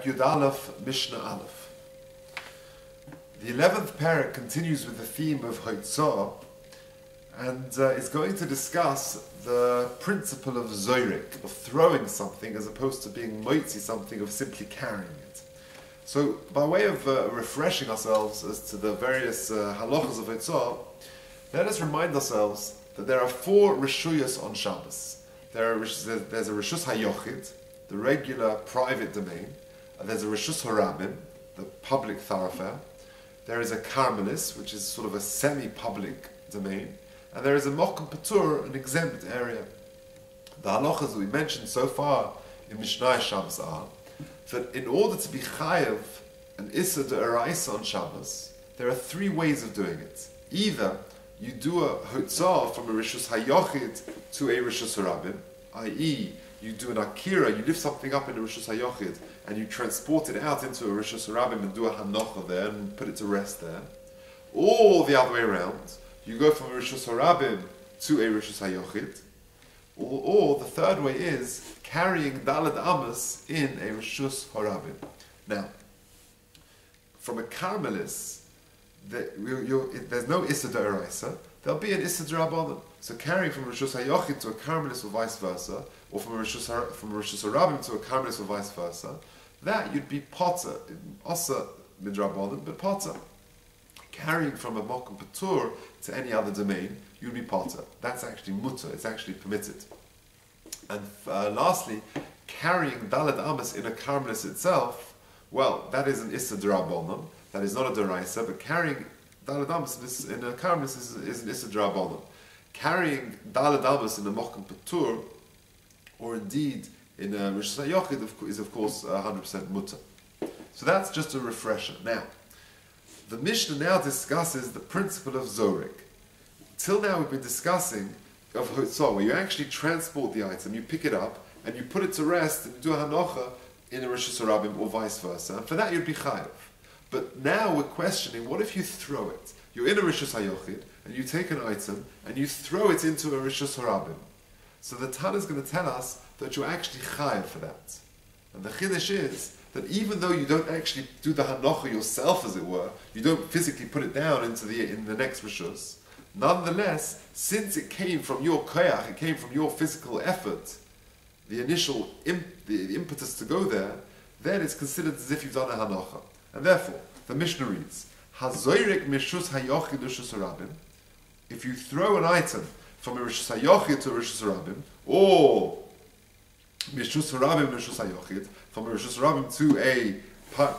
Yud Aleph, Mishnah Aleph. The 11th parak continues with the theme of Hoitzah, and is going to discuss the principle of zoirik, of throwing something as opposed to being moitzi, something of simply carrying it. So, by way of refreshing ourselves as to the various halachas of Hoitzah, let us remind ourselves that there are 4 reshuyos on Shabbos. There's a reshus hayochid, the regular private domain. There's a reshus harabim, the public thoroughfare. There is a karmelis, which is sort of a semi-public domain. And there is a mokum patur, an exempt area. The halachas that we mentioned so far in Mishnah Shabbos are that in order to be chayav an issa de'oraisa on Shabbos, there are 3 ways of doing it. Either you do a hotzah from a rishus hayochid to a rishus harabim, i.e., you do an akira, you lift something up in a rishus hayochid and you transport it out into a rishus harabim and do a hanocha there and put it to rest there. Or the other way around, you go from a rishus harabim to a rishus hayochid. Or the third way is carrying dalad amas in a rishus harabim. Now, from a karmelis, there's no issa d'oraisa, there'll be an issa d'rabanan. So carrying from a rishus hayochid to a karmelis or vice versa, or from a rishus harabim to a karmelis or vice versa, that you'd be potter, asa midrabanan, but potter. Carrying from a mokum patur to any other domain, you'd be potter. That's actually mutter, it's actually permitted. And lastly, carrying dalad amas in a karmelis itself, well, that is an issa d'rabanan. That is not a deraisa, but carrying dalad amas in a karmelis is an issa d'rabanan. Carrying dalad amas in a mokum patur, or indeed in a rishus hayochid, is of course 100% mutter. So that's just a refresher. Now, the Mishnah now discusses the principle of zorik. Till now we've been discussing of hotzah, where you actually transport the item, you pick it up, and you put it to rest, and you do a hanocha in a rishus harabim, or vice versa. And for that you'd be chayav. But now we're questioning, what if you throw it? You're in a rishus hayochid, and you take an item, and you throw it into a rishus harabim. So the Tana is going to tell us that you're actually chayav for that. And the chiddush is that even though you don't actually do the hanocha yourself, as it were, you don't physically put it down in the next rishus, nonetheless, since it came from your koyach, it came from your physical effort, the initial the impetus to go there, then it's considered as if you've done a hanocha. And therefore, the Mishnah reads, Hazoyrek mishus hayochid rishus harabim. If you throw an item from a rishus hayochid to a rishus harabim, or mishus harabim rishus hayochid, from a rishus harabim to a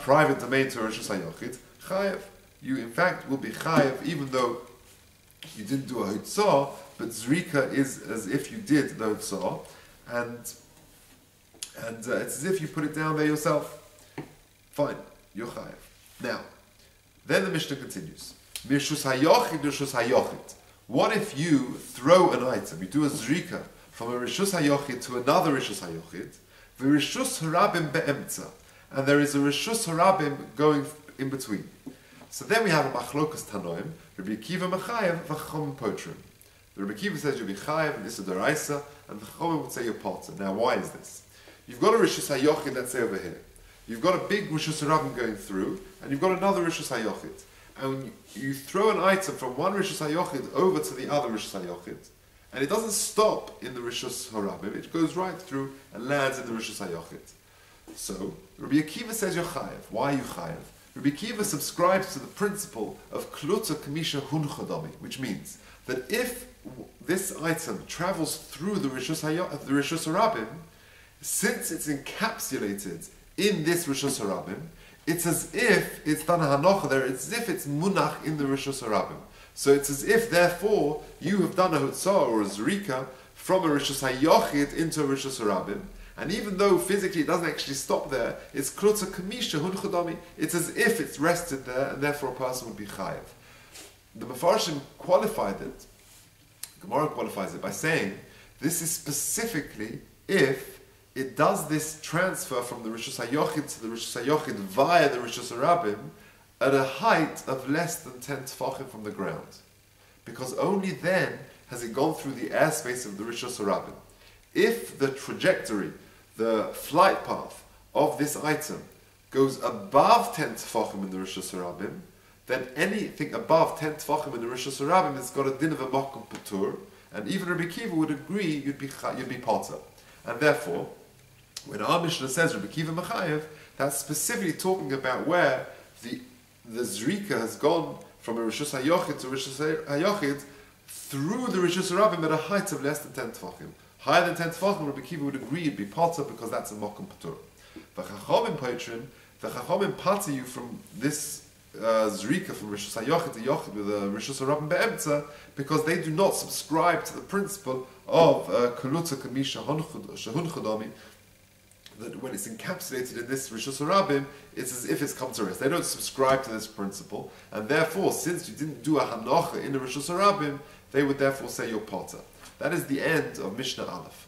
private domain to a rishus hayochid, chayev. You in fact will be chayev even though you didn't do a hotzah, but zrika is as if you did the hotzah, and it's as if you put it down there yourself. Fine, you're chayev. Now, then the Mishnah continues. Mishus hayochid rishus hayochid. What if you throw an item, you do a zrika from a rishus hayochid to another rishus hayochid, v'rishus harabim be'emtza, and there is a rishus harabim going in between. So then we have a machlokas tanoim, Rabbi Akiva mechayev v'chachomim potrim. The Rabbi Akiva says you'll be chayev and issa d'oraisa, and the chachomim would say you're potter. Now why is this? You've got a rishus hayochid, let's say over here. You've got a big rishus harabim going through, and you've got another rishus hayochid. And when you throw an item from one rishus hayochid over to the other rishus hayochid, and it doesn't stop in the rishus harabim, it goes right through and lands in the rishus hayochid. So Rabbi Akiva says you're chayev. Why are you chayev? Rabbi Akiva subscribes to the principle of kluta kamisha hunchodami, which means that if this item travels through the rishus harabim, since it's encapsulated in this rishus harabim, it's as if it's done a hanocha there, it's as if it's munach in the rishus harabim. So it's as if, therefore, you have done a hotzah or a zrika from a rishus hayochid into a rishus harabim, and even though physically it doesn't actually stop there, it's kluta kamisha hunchodami, it's as if it's rested there, and therefore a person would be chayev. The Mefarshim qualified it, Gemara qualifies it by saying, this is specifically if it does this transfer from the rishus hayochid to the rishus hayochid via the rishus harabim at a height of less than 10 tefachim from the ground. Because only then has it gone through the airspace of the rishus harabim. If the trajectory, the flight path of this item goes above 10 tefachim in the Rishus Harabim, then anything above 10 tefachim in the Rishus Harabim has got a din of a makom patur, and even Rabbi Kiva would agree you'd be potter. And therefore, when our Mishnah says Rabbi Kiva Mechayev, that's specifically talking about where the Zrika has gone from a Rishus HaYochid to Rishus HaYochid through the Rishus Harabim at a height of less than 10 tefachim. Higher than 10 tefachim, Rabbi Kiva would agree you'd be potter because that's a makom patur. The Chachamim pater you from this Zrika from Rishus HaYochid to Yochid with a Rishus Harabim be'emtza because they do not subscribe to the principle of Kaluta Kamisha Shehun Chodami, that when it's encapsulated in this Rishus Harabim, it's as if it's come to rest. They don't subscribe to this principle, and therefore, since you didn't do a Hanocha in the Rishus Harabim, they would therefore say you're potter. That is the end of Mishnah Aleph.